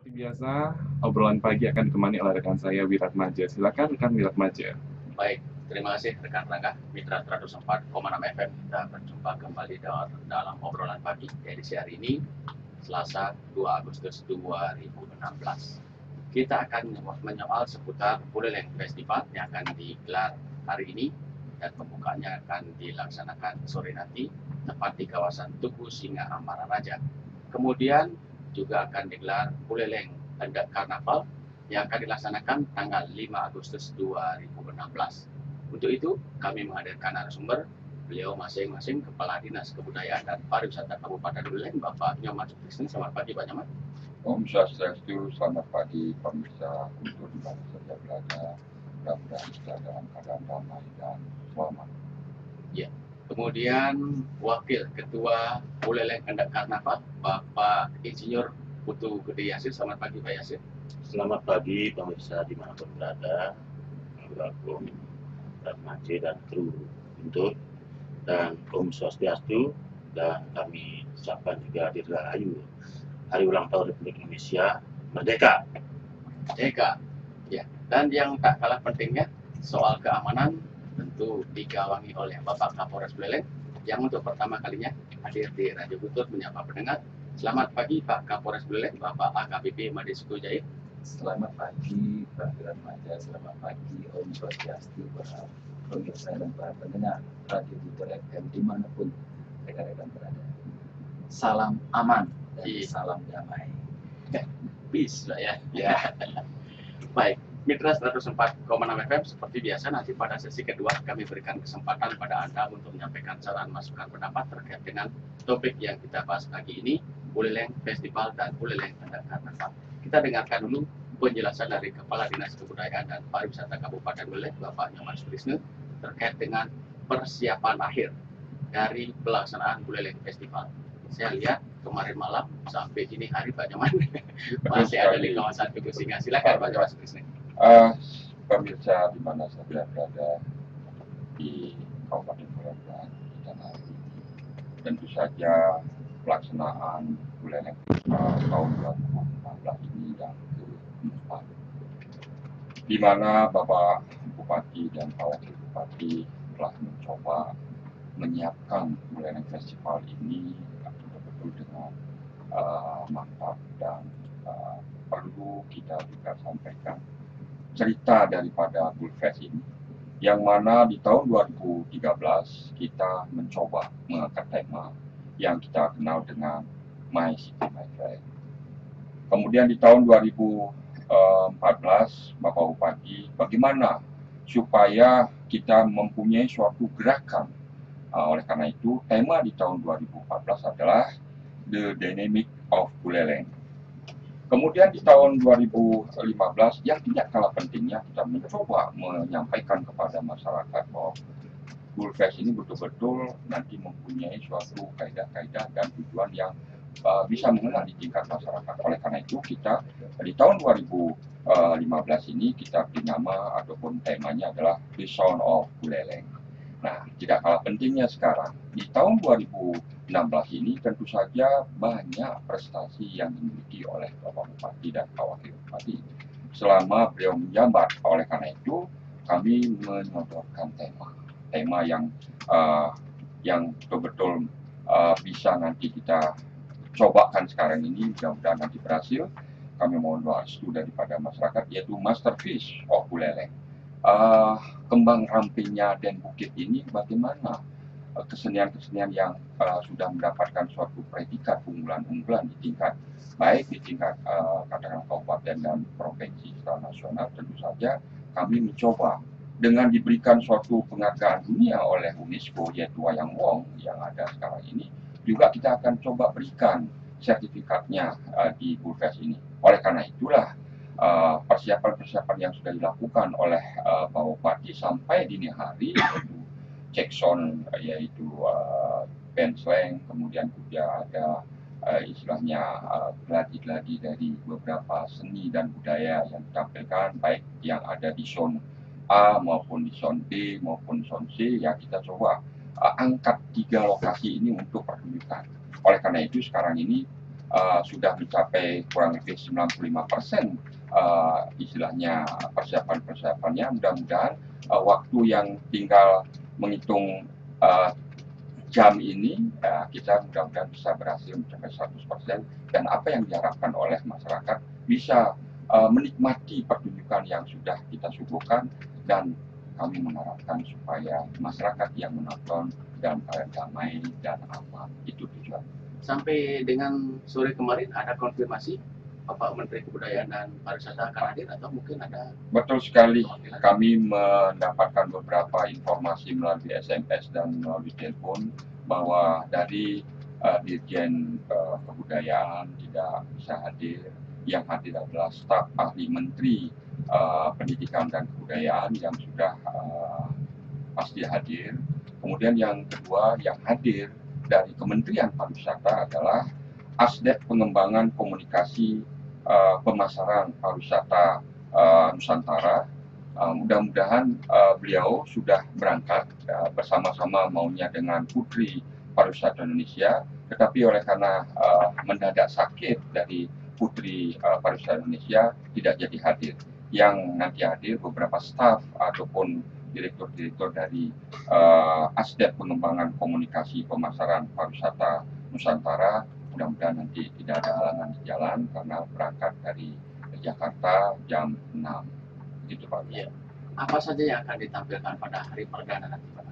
Seperti biasa, obrolan pagi akan ditemani oleh rekan saya Wiratmaja. Silakan rekan Wiratmaja. Baik, terima kasih rekan Rangga, Mitra 104,6 FM. Kita berjumpa kembali dalam obrolan pagi edisi hari ini, Selasa 2 Agustus 2016. Kita akan menyoal seputar Buleleng Festival yang akan digelar hari ini dan pembukaannya akan dilaksanakan sore nanti, tepat di kawasan Tugu Singa Amara Raja. Kemudian juga akan digelar Buleleng Hendak Karnaval yang akan dilaksanakan tanggal 5 Agustus 2016. Untuk itu, kami menghadirkan narasumber, beliau masing-masing Kepala Dinas Kebudayaan dan Pariwisata Kabupaten Buleleng, Bapak Nyoman Sutrisno. Selamat pagi, Pak Nyoman. Om Swastiastu, selamat pagi pemirsa untuk di mana saja berada, mudah-mudahan kita dalam keadaan damai dan selamat. Ya, kemudian Wakil Ketua Buleleng Hendak Karnaval, Bapak Insinyur Putu Gede Yasir. Selamat pagi, Pak Yasir. Selamat pagi pemirsa dimanapun berada, Assalamualaikum Wiratmaja dan kru Guntur, dan Om Swastiastu, dan kami ucapkan juga dirgahayu Hari Ulang Tahun Republik Indonesia Merdeka. Merdeka. Ya, dan yang tak kalah pentingnya soal keamanan tentu digawangi oleh Bapak Kapolres Buleleng yang untuk pertama kalinya hadir di Radio Guntur menyapa pendengar. Selamat pagi Pak Kapolres Buleleng, Bapak AKBP Madisuko Jahit. Selamat pagi Pak Wiratmaja, selamat pagi Om Swastiastu, para pemirsa dan para pendengar Radio Guntur FM dimanapun rekan-rekan berada. Salam aman dan salam damai. Peace lah ya. Ya. Baik, Mitra 104,6 FM seperti biasa nanti pada sesi kedua kami berikan kesempatan pada Anda untuk menyampaikan saran masukan pendapat terkait dengan topik yang kita bahas pagi ini, Buleleng Festival dan Buleleng Hendak Karnaval. Kita dengarkan dulu penjelasan dari Kepala Dinas Kebudayaan dan Pariwisata Kabupaten Buleleng, Bapak Nyoman Sutrisno, terkait dengan persiapan akhir dari pelaksanaan Buleleng Festival. Saya lihat kemarin malam sampai dini hari Pak Nyoman masih ada di kawasan Tugu Singa. Silakan Pak Nyoman Sutrisno. Pemirsa di mana saja berada di Kabupaten Buleleng dan hari ini, tentu saja pelaksanaan Buleleng Festival tahun 2014 ini yang keempat, di mana Bapak Bupati dan Pak Wakil Bupati telah mencoba menyiapkan Buleleng Festival ini betul-betul dengan mantap, dan perlu kita juga sampaikan cerita daripada Bulfest ini, yang mana di tahun 2013 kita mencoba mengangkat tema yang kita kenal dengan My City My Flag. Kemudian di tahun 2014 Bapak Bupati, bagaimana supaya kita mempunyai suatu gerakan. Oleh karena itu tema di tahun 2014 adalah The Dynamic of Buleleng. Kemudian di tahun 2015 yang tidak kalah pentingnya kita mencoba menyampaikan kepada masyarakat bahwa Bulfest ini betul-betul nanti mempunyai suatu kaidah-kaidah dan tujuan yang bisa mengena di tingkat masyarakat. Oleh karena itu kita di tahun 2015 ini kita beri nama ataupun temanya adalah The Sound of Buleleng. Nah, tidak kalah pentingnya sekarang di tahun 2016 ini tentu saja banyak prestasi yang dimiliki oleh Bapak Bupati dan Pak Wakil Bupati selama beliau menjabat. Oleh karena itu kami menyodorkan tema yang betul-betul bisa nanti kita cobakan sekarang ini, mudah-mudahan nanti berhasil. Kami mohon doa restu daripada masyarakat, yaitu Masterpiece of Buleleng. Kembang rampingnya Dan Bukit ini bagaimana kesenian-kesenian yang sudah mendapatkan suatu predikat unggulan-unggulan di tingkat baik di tingkat katakanlah kabupaten dan provinsi secara nasional. Tentu saja kami mencoba dengan diberikan suatu penghargaan dunia oleh UNESCO, yaitu Wayang Wong yang ada sekarang ini, juga kita akan coba berikan sertifikatnya di Bulfest ini. Oleh karena itulah persiapan-persiapan yang sudah dilakukan oleh Pak Bupati sampai dini hari, yaitu cek sound, yaitu band slang, kemudian juga ada istilahnya gladi-gladi dari beberapa seni dan budaya yang ditampilkan, baik yang ada di sound A maupun di sound B maupun sound C. Ya, kita coba angkat 3 lokasi ini untuk pertunjukan. Oleh karena itu sekarang ini sudah mencapai kurang lebih 95% istilahnya persiapannya. Mudah-mudahan waktu yang tinggal menghitung jam ini kita mudah-mudahan bisa berhasil mencapai 100%, dan apa yang diharapkan oleh masyarakat bisa menikmati pertunjukan yang sudah kita suguhkan, dan kami mengharapkan supaya masyarakat yang menonton dan damai dan aman. Itu tujuan. Sampai dengan sore kemarin ada konfirmasi Bapak Menteri Kebudayaan dan Pariwisata akan hadir atau mungkin ada? Betul sekali, kami mendapatkan beberapa informasi melalui SMS dan melalui telepon bahwa dari Dirjen Kebudayaan tidak bisa hadir. Yang hadir adalah staf ahli Menteri Pendidikan dan Kebudayaan yang sudah pasti hadir. Kemudian yang kedua yang hadir dari Kementerian Pariwisata adalah Asdep Pengembangan Komunikasi Pemasaran Pariwisata Nusantara. Mudah-mudahan beliau sudah berangkat bersama-sama maunya dengan Putri Pariwisata Indonesia, tetapi oleh karena mendadak sakit dari Putri Pariwisata Indonesia tidak jadi hadir. Yang nanti hadir beberapa staf ataupun direktur-direktur dari Asdep Pengembangan Komunikasi Pemasaran Pariwisata Nusantara. Mudah-mudahan nanti tidak ada halangan di jalan karena berangkat dari Jakarta jam 6. Gitu Pak. Ya. Apa saja yang akan ditampilkan pada hari perdana nanti Pak?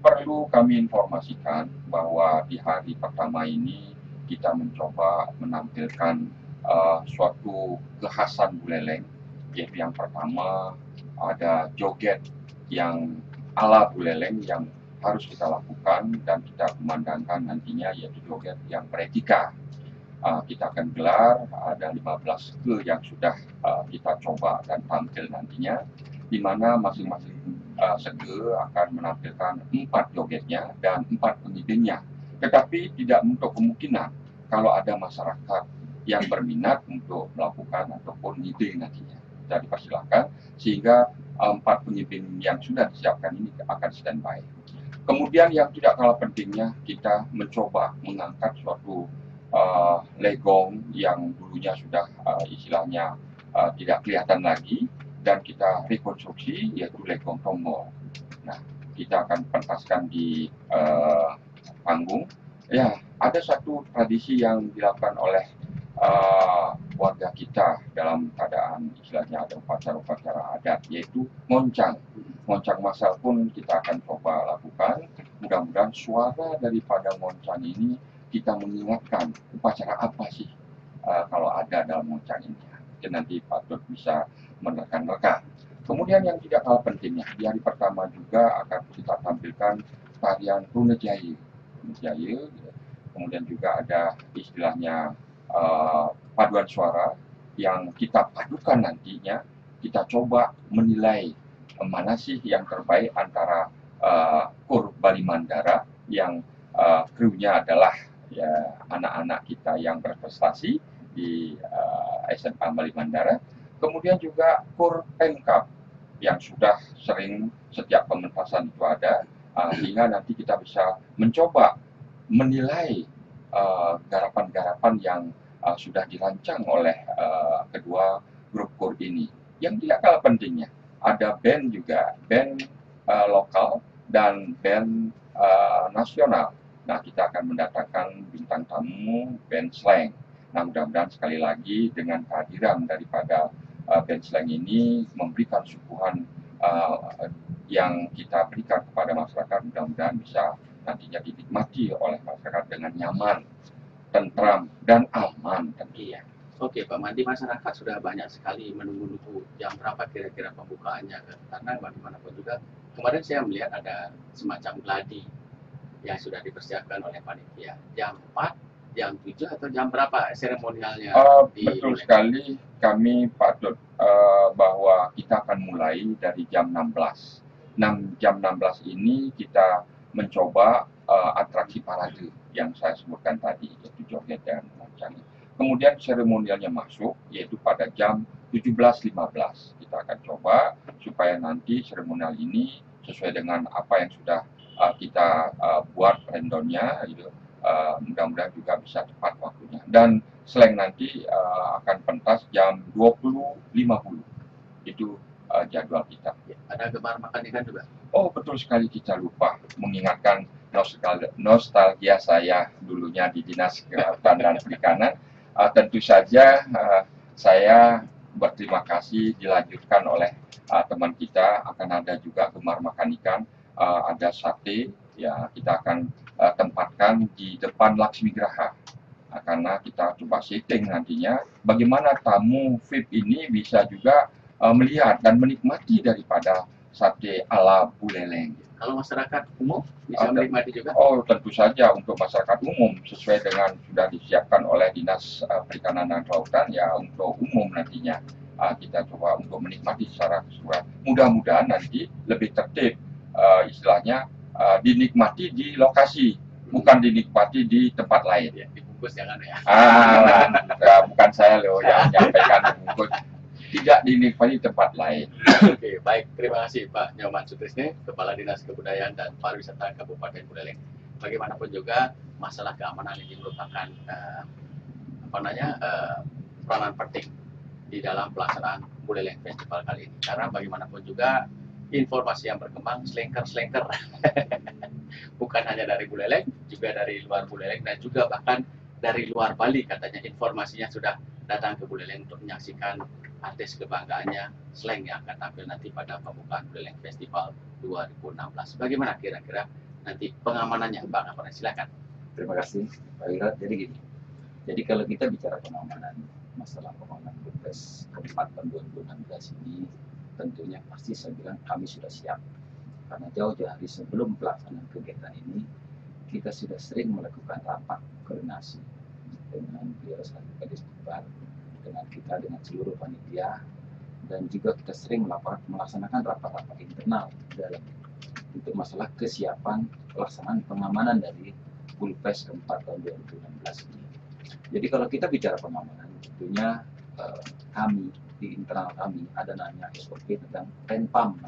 Perlu kami informasikan bahwa di hari pertama ini kita mencoba menampilkan suatu kekhasan Buleleng, yaitu yang pertama ada joget yang ala Buleleng yang harus kita lakukan dan kita kumandangkan nantinya, yaitu joget yang beretika. Kita akan gelar ada 15 ke yang sudah kita coba dan tampil nantinya, di mana masing-masing sege akan menampilkan 4 jogetnya dan 4 pengibingnya. Tetapi tidak menutup kemungkinan kalau ada masyarakat yang berminat untuk melakukan ataupun ngibing nantinya. Kita dipersilakan, sehingga 4 pengibing yang sudah disiapkan ini akan standby. Kemudian yang tidak kalah pentingnya, kita mencoba mengangkat suatu legong yang dulunya sudah istilahnya tidak kelihatan lagi, dan kita rekonstruksi, yaitu legong tombol. Nah, kita akan pentaskan di panggung. Ya, ada satu tradisi yang dilakukan oleh warga kita dalam keadaan istilahnya ada upacara-upacara adat, yaitu moncang. Moncang masal pun kita akan coba lakukan. Mudah-mudahan suara daripada moncang ini kita mengingatkan upacara apa sih kalau ada dalam moncang ini. Jadi nanti patut bisa menerka-nerka. Kemudian yang tidak kalah pentingnya, di hari pertama juga akan kita tampilkan tarian Rune Jaya. Kemudian juga ada istilahnya paduan suara yang kita padukan nantinya. Kita coba menilai mana sih yang terbaik antara Kur Bali Mandara yang krunya adalah ya anak-anak kita yang berprestasi di SMA Bali Mandara. Kemudian juga Kur Pemkap yang sudah sering setiap pementasan itu ada, sehingga nanti kita bisa mencoba menilai garapan-garapan yang sudah dirancang oleh kedua grup kur ini. Yang tidak kalah pentingnya, ada band juga, band lokal dan band nasional. Nah, kita akan mendatangkan bintang tamu band slang. Nah, mudah-mudahan sekali lagi dengan kehadiran daripada band slang ini memberikan suguhan yang kita berikan kepada masyarakat, mudah-mudahan bisa nantinya dinikmati oleh masyarakat dengan nyaman, tentram, dan aman tentunya. Oke Pak Mandi, masyarakat sudah banyak sekali menunggu-nunggu jam berapa kira-kira pembukaannya, karena bagaimanapun juga kemarin saya melihat ada semacam gladi yang sudah dipersiapkan oleh panitia. Jam 4, jam 7 atau jam berapa seremonialnya? Betul sekali, kami patut bahwa kita akan mulai dari jam 16. Jam 16 ini kita mencoba atraksi parade yang saya sebutkan tadi, yaitu joget dan moncang. Kemudian seremonialnya masuk, yaitu pada jam 17.15. Kita akan coba supaya nanti seremonial ini sesuai dengan apa yang sudah kita buat rundownnya, gitu. mudah-mudahan juga bisa tepat waktunya. Dan slang nanti akan pentas jam 20.50. Itu jadwal kita. Ada gemar makan ikan juga. Oh, betul sekali, kita lupa mengingatkan nostalgia saya dulunya di Dinas Kelautan dan Perikanan. Tentu saja saya berterima kasih dilanjutkan oleh teman kita, akan ada juga gemar makan ikan, ada sate, ya kita akan tempatkan di depan Laksmi Graha. Karena kita coba setting nantinya bagaimana tamu VIP ini bisa juga melihat dan menikmati daripada sate ala Buleleng. Kalau masyarakat umum bisa menikmati juga? Oh, tentu saja untuk masyarakat umum sesuai dengan sudah disiapkan oleh Dinas Perikanan dan Kelautan, ya untuk umum nantinya kita coba untuk menikmati secara keseluruhan. Mudah-mudahan nanti lebih tertib, istilahnya dinikmati di lokasi, bukan dinikmati di tempat lain. Ya, dibungkus jangan ya. Bukan saya loh yang menyampaikan dibungkus. Tidak dinikmati tempat lain. Oke, baik. Terima kasih Pak Nyoman Sutrisne, Kepala Dinas Kebudayaan dan Pariwisata Kabupaten Buleleng. Bagaimanapun juga masalah keamanan ini merupakan peranan penting di dalam pelaksanaan Buleleng Festival kali ini. Karena bagaimanapun juga informasi yang berkembang selengker-selengker bukan hanya dari Buleleng, juga dari luar Buleleng dan juga bahkan dari luar Bali, katanya informasinya sudah datang ke Buleleng untuk menyaksikan artis kebanggaannya slang yang akan tampil nanti pada pembukaan Buleleng Festival 2016. Bagaimana kira-kira nanti pengamanannya, Bang Afan? Silakan. Terima kasih, Pak Wirat. Jadi gini, jadi kalau kita bicara pengamanan, masalah pengamanan Pilpres keempat tahun 2016 ini, tentunya pasti saya bilang kami sudah siap. Karena jauh-jauh hari sebelum pelaksanaan kegiatan ini, kita sudah sering melakukan rapat koordinasi dengan beliau selaku Kadis Bupar, dengan kita, dengan seluruh panitia, dan juga kita sering melaksanakan rapat-rapat internal dalam untuk masalah kesiapan pelaksanaan pengamanan dari Pilpres keempat tahun 2016 ini. Jadi kalau kita bicara pengamanan, tentunya kami di internal kami ada namanya SOP tentang RENPAM,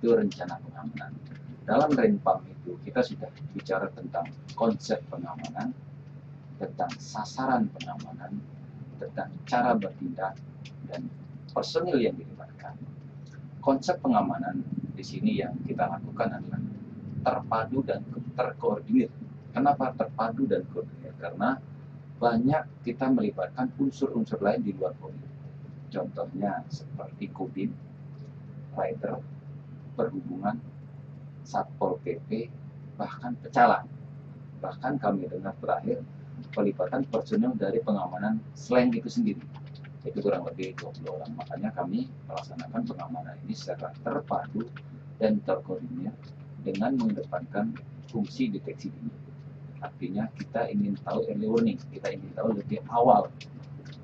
itu rencana pengamanan. Dalam RENPAM itu kita sudah bicara tentang konsep pengamanan, tentang sasaran pengamanan, tentang cara bertindak dan personil yang dilibatkan. Konsep pengamanan di sini yang kita lakukan adalah terpadu dan terkoordinir. Kenapa terpadu dan koordinir? Karena banyak kita melibatkan unsur-unsur lain di luar Polri. Contohnya seperti Kodim, Rider, Perhubungan, Satpol PP, bahkan Pecalang. Bahkan kami dengar terakhir pelibatan personil dari pengamanan slang itu sendiri, itu kurang lebih 20 orang. Makanya kami melaksanakan pengamanan ini secara terpadu dan terkoordinir dengan mengedepankan fungsi deteksi dini. Artinya kita ingin tahu early warning, kita ingin tahu lebih awal,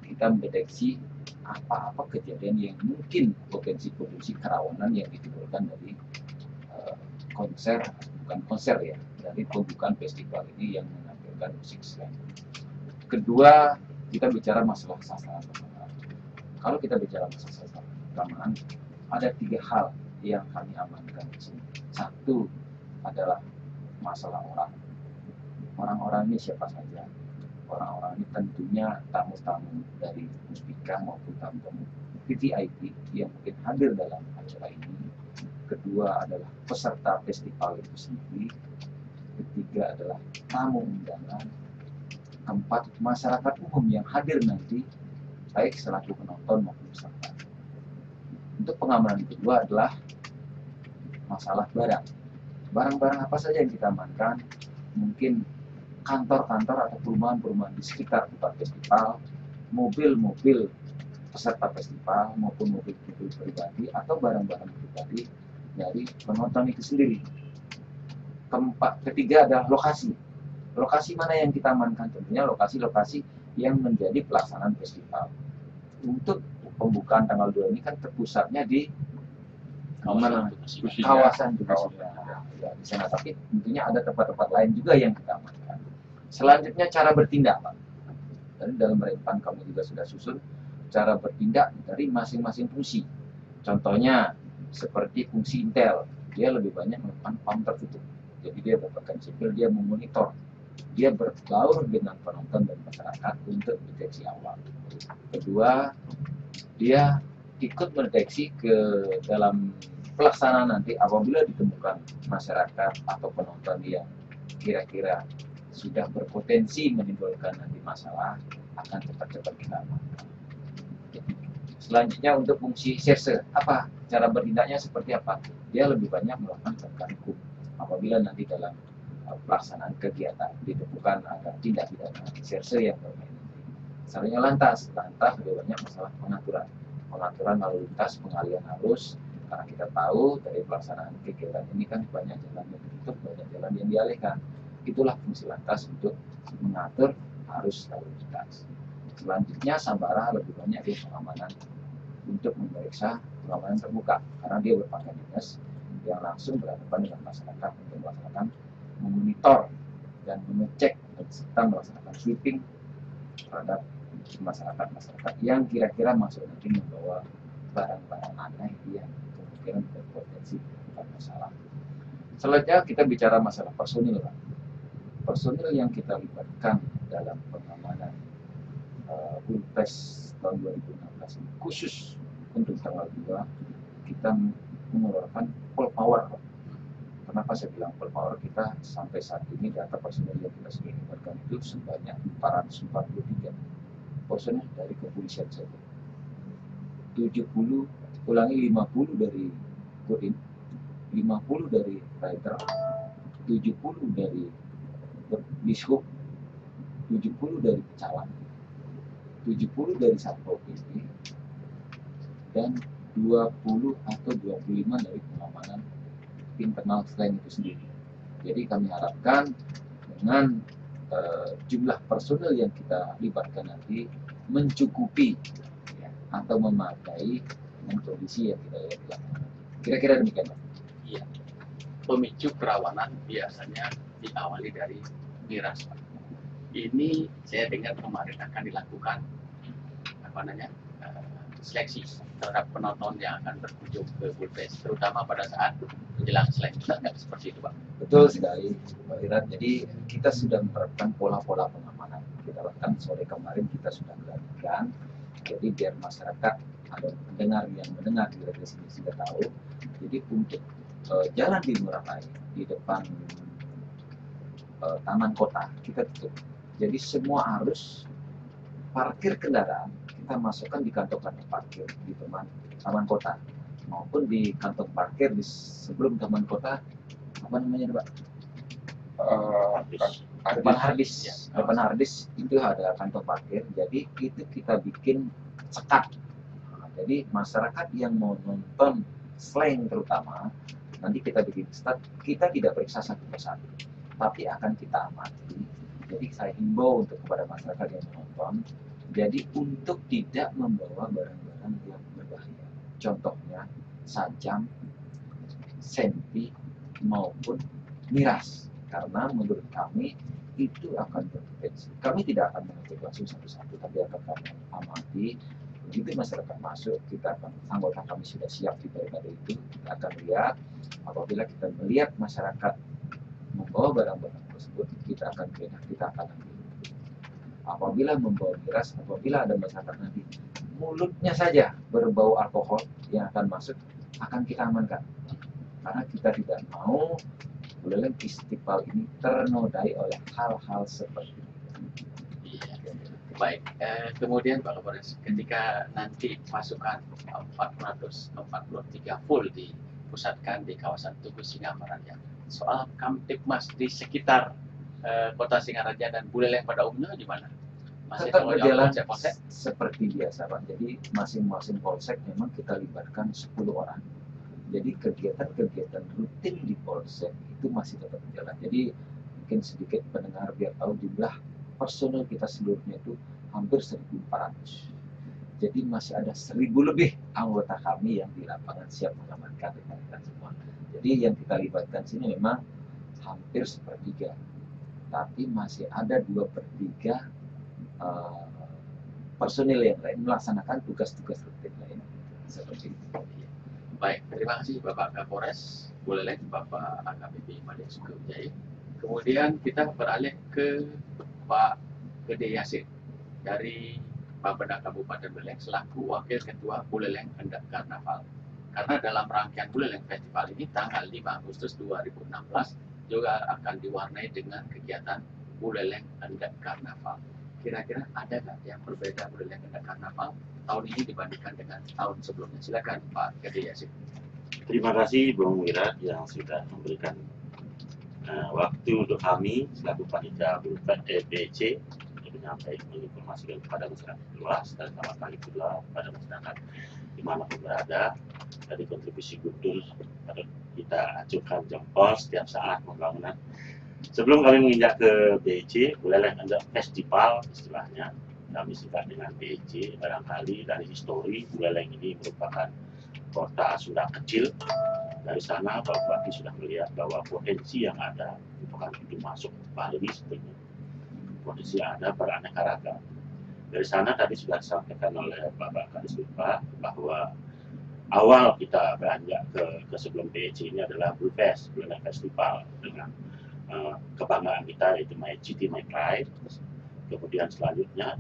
kita mendeteksi apa-apa kejadian yang mungkin potensi-potensi kerawanan yang ditimbulkan dari konser, bukan konser ya, dari pembukaan festival ini yang menampilkan musik slang. Kedua, kita bicara masalah sasaran pengamanan. Kalau kita bicara masalah sasaran pengamanan, ada 3 hal yang kami amankan di sini. Satu adalah masalah orang. Orang-orang ini siapa saja? Orang-orang ini tentunya tamu-tamu dari Muspika maupun tamu-tamu VVIP yang mungkin hadir dalam acara ini. Kedua adalah peserta festival itu sendiri. Ketiga adalah tamu undangan. Keempat, masyarakat umum yang hadir nanti, baik selaku penonton maupun peserta. Untuk pengamanan kedua adalah masalah barang. Barang-barang apa saja yang kita amankan? Mungkin kantor-kantor atau perumahan-perumahan di sekitar tempat festival, mobil-mobil peserta festival maupun mobil-mobil pribadi atau barang-barang pribadi dari penonton itu sendiri. Ketiga adalah lokasi. Lokasi mana yang kita amankan? Tentunya lokasi-lokasi yang menjadi pelaksanaan festival. Untuk pembukaan tanggal 2 ini kan terpusatnya di kawasan Tugasida. Ya, di sana. Tapi tentunya ada tempat-tempat lain juga yang kita amankan. Selanjutnya cara bertindak, Pak. Tadi dalam RENPAM kami juga sudah susun cara bertindak dari masing-masing fungsi. Contohnya seperti fungsi intel, dia lebih banyak melakukan PAM tertutup. Jadi dia bukan sipil, dia memonitor dia berbaur dengan penonton dan masyarakat untuk deteksi awal. Kedua, dia ikut mendeteksi ke dalam pelaksanaan nanti apabila ditemukan masyarakat atau penonton yang kira-kira sudah berpotensi menimbulkan nanti masalah, akan cepat-cepat kita amankan. Selanjutnya untuk fungsi serse, apa cara bertindaknya seperti apa? Dia lebih banyak melakukan penegakan hukum apabila nanti dalam pelaksanaan kegiatan ditemukan ada tindak pidana serse yang bermain. Misalnya lantas lebih banyak masalah pengaturan lalu lintas, pengalian arus, karena kita tahu dari pelaksanaan kegiatan ini kan banyak jalan yang ditutup, banyak jalan yang dialihkan. Itulah fungsi lantas untuk mengatur arus lalu lintas. Selanjutnya Sabara lebih banyak di pengamanan untuk memeriksa pengamanan terbuka, karena dia berpangkat dinas yang langsung berhadapan dengan masyarakat untuk melaksanakan memonitor dan mengecek serta melaksanakan sweeping terhadap masyarakat yang kira-kira masuk nanti membawa barang-barang aneh yang kemungkinan berpotensi menimbulkan masalah. Selanjutnya kita bicara masalah personil, Pak. Personil yang kita libatkan dalam pengamanan Pilpres tahun 2016 ini khusus untuk tanggal 2 kita mengeluarkan full power, Pak. Kenapa saya bilang full power? Kita sampai saat ini data personil yang kita sudah libatkan itu sebanyak 443 personil dari kepolisian saja. 50 dari Kodim, 50 dari Rider, 70 dari Dishub, 70 dari Pecalang, 70 dari Satpol PP, dan 20 atau 25 dari pengamanan internal selain itu sendiri. Jadi kami harapkan dengan jumlah personel yang kita libatkan nanti mencukupi ya, atau memadai dengan kondisi yang kita lihat. Kira-kira demikian, Pak. Iya. Pemicu kerawanan biasanya diawali dari miras, Pak. Ini saya dengar kemarin akan dilakukan seleksi terhadap penonton yang akan berkunjung ke Pilpres, terutama pada saat menjelang seleksi. Benar seperti itu, Pak? Betul sekali, Pak Iran. Jadi kita sudah menerapkan pola-pola pengamanan. Kita lakukan sore kemarin kita sudah melakukan. Jadi biar masyarakat atau pendengar yang mendengar di radio sini sudah tahu. Jadi untuk jalan di Ngurah Rai di depan Taman Kota kita tutup. Jadi semua arus parkir kendaraan kita masukkan di kantong-kantong parkir di Taman Kota maupun di kantong parkir di sebelum Taman Kota, apa namanya, Pak? Depan hardis, ya. Depan hardis itu ada kantong parkir. Jadi itu kita bikin sekat. Nah, jadi masyarakat yang mau nonton slang terutama nanti kita bikin sekat. Kita tidak periksa satu persatu, tapi akan kita amati. Jadi saya himbau untuk kepada masyarakat yang menonton, jadi untuk tidak membawa barang-barang yang berbahaya. Contohnya sajam, senti, maupun miras. Karena menurut kami itu akan berpotensi. Kami tidak akan mengecek langsung satu-satu, tapi akan kami amati. Begitu masyarakat masuk, kita akan, anggota kami sudah siap di barikade itu, kita akan lihat. Apabila kita melihat masyarakat membawa barang-barang tersebut, kita akan geledah, kita akan ambil. Apabila membawa miras, apabila ada masyarakat nanti mulutnya saja berbau alkohol yang akan masuk, akan kita amankan. Karena kita tidak mau Buleleng Istiqlal ini ternodai oleh hal-hal seperti itu. Iya. Baik, kemudian Pak Kapolres, ketika nanti pasukan 443 full dipusatkan di kawasan Tugu Singamaraja, soal Kamtipmas di sekitar kota Singaraja dan Buleleng pada umumnya gimana? Masih tetap berjalan polsek? Seperti biasa, Pak. Jadi masing-masing polsek memang kita libatkan 10 orang. Jadi kegiatan-kegiatan rutin di polsek itu masih tetap berjalan. Jadi mungkin sedikit pendengar biar tahu jumlah personel kita seluruhnya itu hampir 1.400. Jadi masih ada 1.000 lebih anggota kami yang di lapangan siap mengamankan rekan-rekan semua. Jadi yang kita libatkan sini memang hampir sepertiga. Tapi masih ada 2/3 personil yang lain melaksanakan tugas-tugas rutin lain seperti itu. Baik, terima kasih Bapak Kapolres Buleleng, Bapak AKBP Made Sukawijaya. Kemudian kita beralih ke Pak Gede Yasin dari Bapeda Kabupaten Buleleng selaku Wakil Ketua Buleleng Hendak Karnaval. Karena dalam rangkaian Buleleng Festival ini tanggal 5 Agustus 2016 juga akan diwarnai dengan kegiatan Buleleng Hendak Karnaval. Kira-kira ada nggak yang berbeda Buleleng Hendak Karnaval tahun ini dibandingkan dengan tahun sebelumnya? Silakan Pak Gede Yasin. Terima kasih Bung Wirat yang sudah memberikan waktu untuk kami selaku panitia BC untuk menginformasikan kepada masyarakat luas, dan selamat pagi pula kepada masyarakat dimanapun berada. Dari kontribusi Gubernur kita acuhkan jempol setiap saat pembangunan. Sebelum kami menginjak ke BEC, Buleleng Hendak Festival istilahnya, kami singkat dengan BEC. Barangkali dari histori Buleleng ini merupakan kota sudah kecil. Dari sana Pak Bupati sudah melihat bahwa potensi yang ada bukan itu masuk Bali sebenarnya. Potensi yang ada beraneka ragam. Dari sana tadi sudah disampaikan oleh Bapak Kadis Lupa bahwa awal kita beranjak ke sebelum BEC ini adalah Bulfest, Buleleng Festival, dengan kebanggaan kita yaitu My City My Pride. Kemudian selanjutnya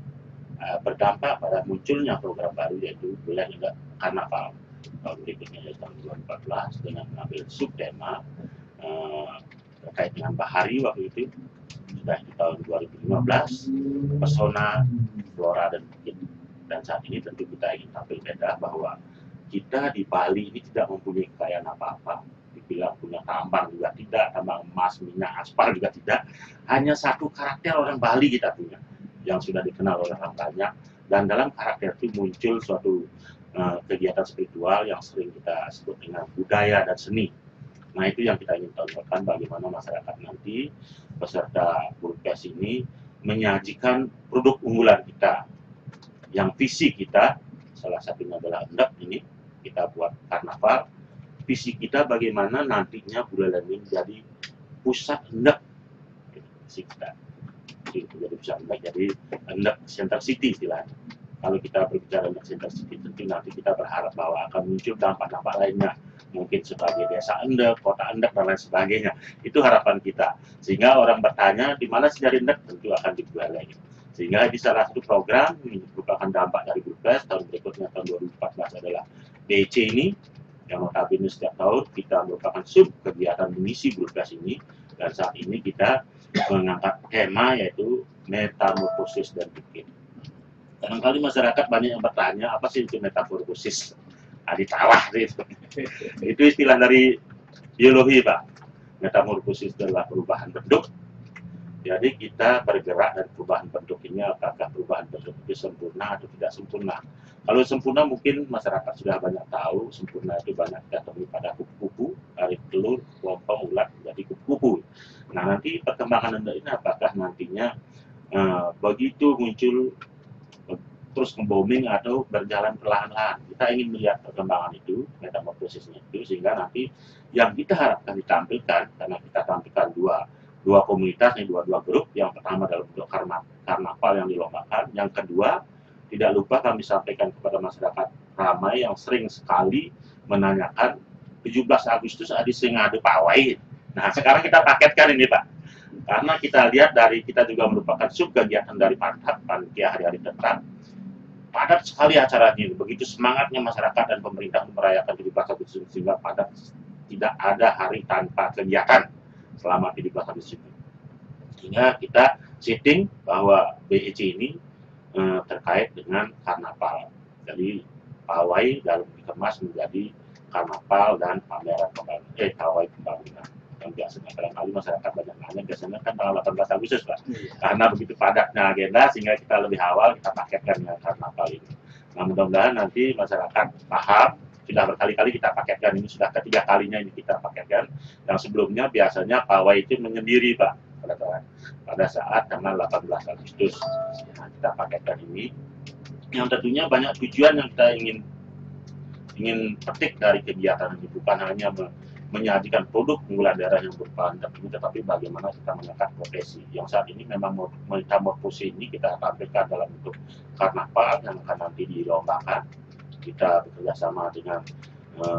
berdampak pada munculnya program baru yaitu Buleleng Hendak Karnaval. Tahun berikutnya yaitu tahun 2014 dengan mengambil subtema terkait dengan bahari waktu itu. Sudah di tahun 2015 pesona flora dan bukit, dan saat ini tentu kita ingin tampil beda bahwa kita di Bali ini tidak mempunyai kekayaan apa-apa. Dibilang punya tambang juga tidak, tambang emas, minyak, aspal juga tidak. Hanya satu karakter orang Bali kita punya yang sudah dikenal oleh orang banyak, dan dalam karakter itu muncul suatu kegiatan spiritual yang sering kita sebut dengan budaya dan seni. Nah, itu yang kita ingin tonjolkan, bagaimana masyarakat nanti peserta Bulfest ini menyajikan produk unggulan kita, yang visi kita salah satunya adalah hendak ini kita buat karnaval. Visi kita bagaimana nantinya Buleleng ini jadi pusat hendak, visi kita jadi pusat hendak, jadi hendak center city istilahnya. Kalau kita berbicara hendak center city, tentu nanti kita berharap bahwa akan muncul dampak-dampak lainnya, mungkin sebagai desa hendak, kota hendak, dan lain sebagainya. Itu harapan kita, sehingga orang bertanya di mana sih dari hendak, tentu akan di Buleleng. Sehingga di salah satu program merupakan dampak dari Bulfest. Tahun berikutnya tahun 2014 adalah BEC ini, yang notabene setiap tahun kita merupakan sub kegiatan mengisi Bulfest ini, dan saat ini kita mengangkat tema yaitu metamorfosis dan bukit. Barangkali masyarakat banyak yang bertanya apa sih itu metamorfosis? Ditawah itu istilah dari biologi Pak. Metamorfosis adalah perubahan bentuk. Jadi kita bergerak dari perubahan bentuk ini, apakah perubahan bentuk itu sempurna atau tidak sempurna. Kalau sempurna mungkin masyarakat sudah banyak tahu, sempurna itu banyak kita temui pada kupu-kupu, dari telur, kelompong, ulat, menjadi kupu-kupu. Nah, nanti perkembangan hendak ini apakah nantinya begitu muncul terus membooming atau berjalan perlahan-lahan. Kita ingin melihat perkembangan itu, metamorfosisnya itu, sehingga nanti yang kita harapkan ditampilkan, karena kita tampilkan dua komunitas, dua grup. Yang pertama dalam bentuk karnaval yang dilombakan, yang kedua tidak lupa kami sampaikan kepada masyarakat ramai yang sering sekali menanyakan 17 Agustus sing ada pawai. Nah, sekarang kita paketkan ini Pak, karena kita lihat dari kita juga merupakan sub kegiatan dari panitia hari-hari tetap. Padat sekali acaranya, begitu semangatnya masyarakat dan pemerintah merayakan 17 Agustus, sehingga padat, tidak ada hari tanpa kegiatan selama 17 Agustus itu. Sehingga kita setting bahwa BEC ini terkait dengan karnaval. Jadi pawai dalam dikemas menjadi karnaval dan pameran pawai pembangunan. Yang biasanya kadang-kali masyarakat banyak nanya, biasanya kan tanggal 18 Agustus Pak. Karena begitu padatnya agenda sehingga kita lebih awal kita paketkan dengan karnaval ini. Nah, mudah-mudahan nanti masyarakat paham. Sudah berkali-kali kita paketkan, ini sudah ketiga kalinya ini kita paketkan. Yang sebelumnya biasanya pawai itu menyendiri Pak pada saat tanggal 18 Agustus. Nah, kita paketkan ini, yang tentunya banyak tujuan yang kita ingin petik dari kegiatan ini, bukan hanya menyajikan produk unggulan daerah yang berupa hendak ini, tetapi bagaimana kita mengangkat potensi. Yang saat ini memang metamorfosis ini kita tampilkan dalam bentuk karnaval yang akan nanti dilombakan. Kita bekerja sama dengan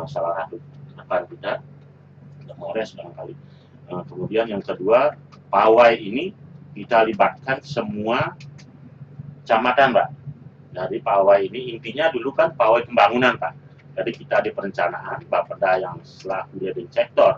salah satu rekan kita, Mores barangkali. Kemudian yang kedua pawai ini kita libatkan semua kecamatan, Pak. Jadi pawai ini intinya dulu kan pawai pembangunan, Pak. Jadi kita di perencanaan, Bapeda yang selaku leading sektor,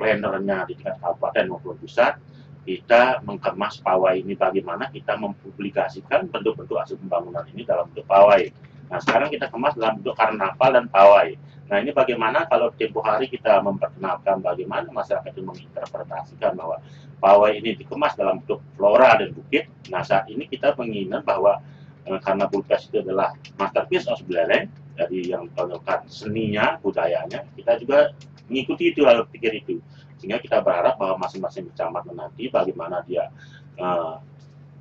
plannernya di tingkat kabupaten maupun pusat, kita mengemas pawai ini bagaimana kita mempublikasikan bentuk-bentuk hasil pembangunan ini dalam bentuk pawai. Nah, sekarang kita kemas dalam bentuk karnaval dan pawai. Nah, ini bagaimana kalau tempoh hari kita memperkenalkan bagaimana masyarakat itu menginterpretasikan bahwa pawai ini dikemas dalam bentuk flora dan bukit. Nah, saat ini kita menginginkan bahwa karena Bulpes itu adalah masterpiece of Buleleng, jadi yang ditonjolkan seninya, budayanya, kita juga mengikuti itu, lalu pikir itu. Sehingga kita berharap bahwa masing-masing kecamatan nanti bagaimana dia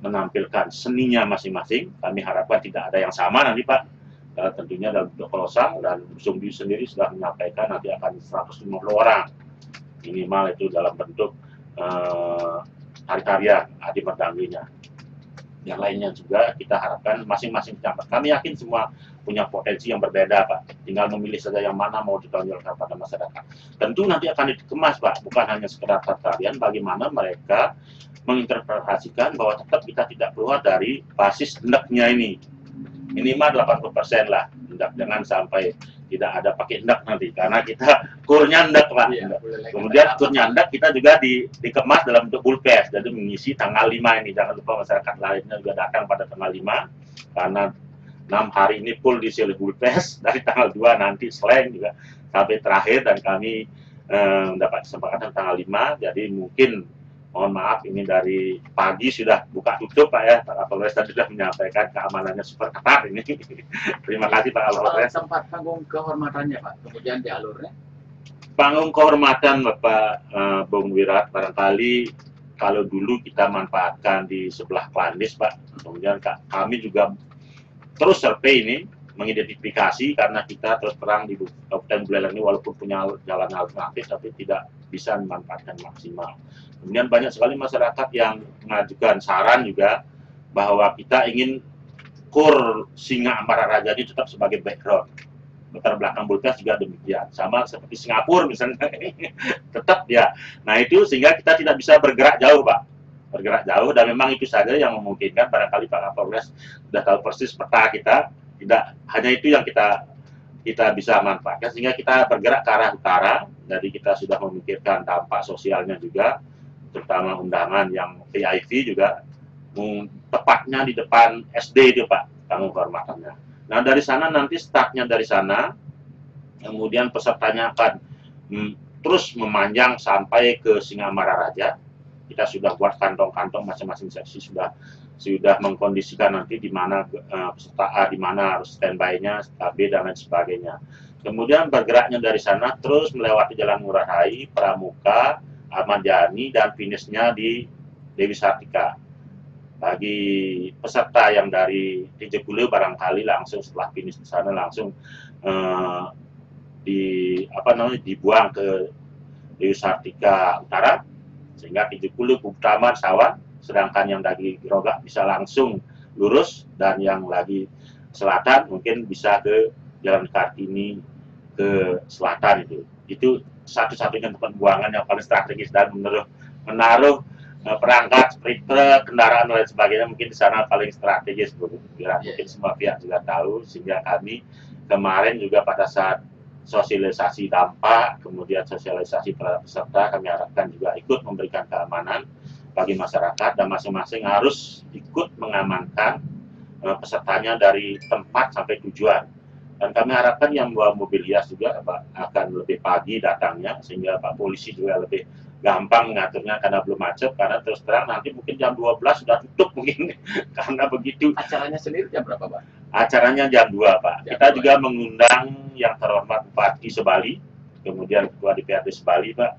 menampilkan seninya masing-masing. Kami harapkan tidak ada yang sama nanti, Pak. Tentunya dalam bentuk kolosal, dan Sumbi sendiri sudah menyampaikan nanti akan 150 orang minimal itu dalam bentuk tari-tarian Adi Merdangginya. Yang lainnya juga kita harapkan masing-masing kecamatan. Kami yakin semua punya potensi yang berbeda, Pak. Tinggal memilih saja yang mana mau ditonjolkan pada masyarakat. Tentu nanti akan dikemas, Pak. Bukan hanya sekedar tarian, bagaimana mereka menginterpretasikan bahwa tetap kita tidak keluar dari basis hendaknya ini. Minimal 80% lah hendak, jangan sampai tidak ada pakai hendak nanti, karena kita kurnya hendak, Pak. Iya, Kemudian kurnya hendak kita juga dikemas dalam bentuk Bulpes, jadi mengisi tanggal 5 ini. Jangan lupa masyarakat lainnya juga datang pada tanggal 5, karena 6 hari ini full diisi oleh Bulpes, dari tanggal 2 nanti selain juga sampai terakhir, dan kami mendapat kesepakatan tanggal 5, jadi mungkin mohon maaf ini dari pagi sudah buka tutup, Pak, ya. Pak Kapolres tadi sudah menyampaikan keamanannya super ketat ini. Terima kasih, Pak Kapolres. Tempat panggung kehormatannya, Pak, kemudian jalurnya. Panggung kehormatan Bapak Bung Wirat, barangkali kalau dulu kita manfaatkan di sebelah Klandis, Pak. Kemudian kami juga terus survei ini, mengidentifikasi, karena kita terus terang di Kabupaten Buleleng ini walaupun punya jalan alternatif tapi tidak bisa dimanfaatkan maksimal. Kemudian banyak sekali masyarakat yang mengajukan saran juga bahwa kita ingin kur Singa Ampara Raja ini tetap sebagai background. Latar belakang Bulpes juga demikian. Sama seperti Singapura misalnya, tetap ya. Nah itu sehingga kita tidak bisa bergerak jauh, Pak. Bergerak jauh, dan memang itu saja yang memungkinkan. Barangkali Pak Kapolres sudah tahu persis peta kita. Tidak hanya itu yang kita bisa manfaatkan, sehingga kita bergerak ke arah utara. Jadi kita sudah memikirkan dampak sosialnya juga, terutama undangan yang VIP juga, tepatnya di depan SD itu, Pak, panggung kehormatannya. Nah dari sana nanti startnya dari sana, kemudian pesertanya akan terus memanjang sampai ke Singa Ampara Raja. Kita sudah buat kantong-kantong, masing-masing seksi sudah mengkondisikan nanti di mana peserta A, di mana harus standby-nya, B, dan lain sebagainya. Kemudian bergeraknya dari sana terus melewati Jalan Ngurah Rai, Pramuka, Ahmad Yani, dan finishnya di Dewi Sartika. Bagi peserta yang dari Jejegule barangkali langsung setelah finish di sana langsung dibuang ke Dewi Sartika Utara, sehingga Jejegule, Buktaman, Sawan. Sedangkan yang dari Grogak bisa langsung lurus, dan yang lagi selatan mungkin bisa ke Jalan Kartini ke selatan. Itu satu-satunya tempat buangan yang paling strategis, dan menaruh perangkat seperti truk, kendaraan dan lain sebagainya mungkin di sana paling strategis, mungkin semua pihak juga tahu. Sehingga kami kemarin juga pada saat sosialisasi dampak, kemudian sosialisasi peserta, kami harapkan juga ikut memberikan keamanan bagi masyarakat, dan masing-masing harus ikut mengamankan pesertanya dari tempat sampai tujuan. Dan kami harapkan yang bawa mobil hias juga, Pak, akan lebih pagi datangnya, sehingga Pak Polisi juga lebih gampang mengaturnya karena belum macet. Karena terus terang nanti mungkin jam 12 sudah tutup mungkin karena begitu. Acaranya sendiri jam berapa, Pak? Acaranya jam 2, Pak. Kita juga mengundang yang terhormat Bupati Sebali, kemudian Ketua DPRD Sebali, Pak.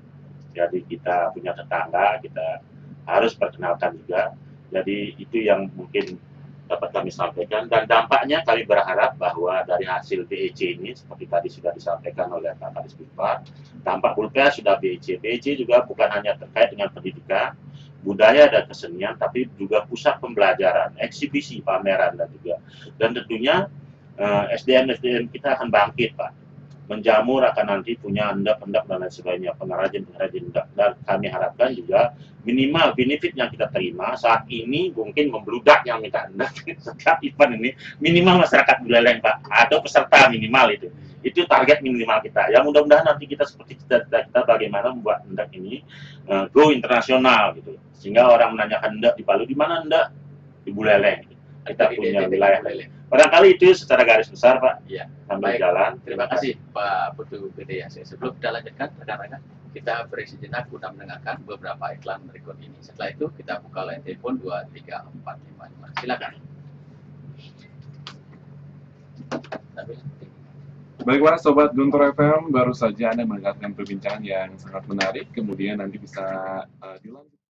Jadi kita punya tetangga, kita harus perkenalkan juga. Jadi itu yang mungkin dapat kami sampaikan, dan dampaknya kami berharap bahwa dari hasil BEC ini seperti tadi sudah disampaikan oleh Pak Kadis Bidpar, dampak Bulpes sudah BEC. BEC juga bukan hanya terkait dengan pendidikan, budaya dan kesenian, tapi juga pusat pembelajaran, eksibisi, pameran, dan tentunya SDM kita akan bangkit, Pak. menjamur akan nanti punya endap-endap dan lain sebagainya, pengrajin-pengrajin endap. Dan kami harapkan juga minimal benefit yang kita terima saat ini mungkin membludak yang minta endap setiap event ini, minimal masyarakat Buleleng Pak, atau peserta minimal itu target minimal kita. Ya mudah-mudahan nanti kita seperti cita-cita kita bagaimana membuat endap ini go internasional gitu, sehingga orang menanyakan endap di Palu, di mana endap? Di Buleleng. Kita punya wilayah. Barangkali itu secara garis besar Pak. Ya. Sambil Baik. jalan. Terima kasih Pak Putu Gede ya. Sebelum kita lanjutkan rekan-rekan, kita beri sejenak guna mendengarkan beberapa iklan berikut ini. Setelah itu kita buka line telepon 23455. Silakan. Baiklah Sobat Guntur FM, baru saja Anda mendengarkan perbincangan yang sangat menarik, kemudian nanti bisa dilanjutkan.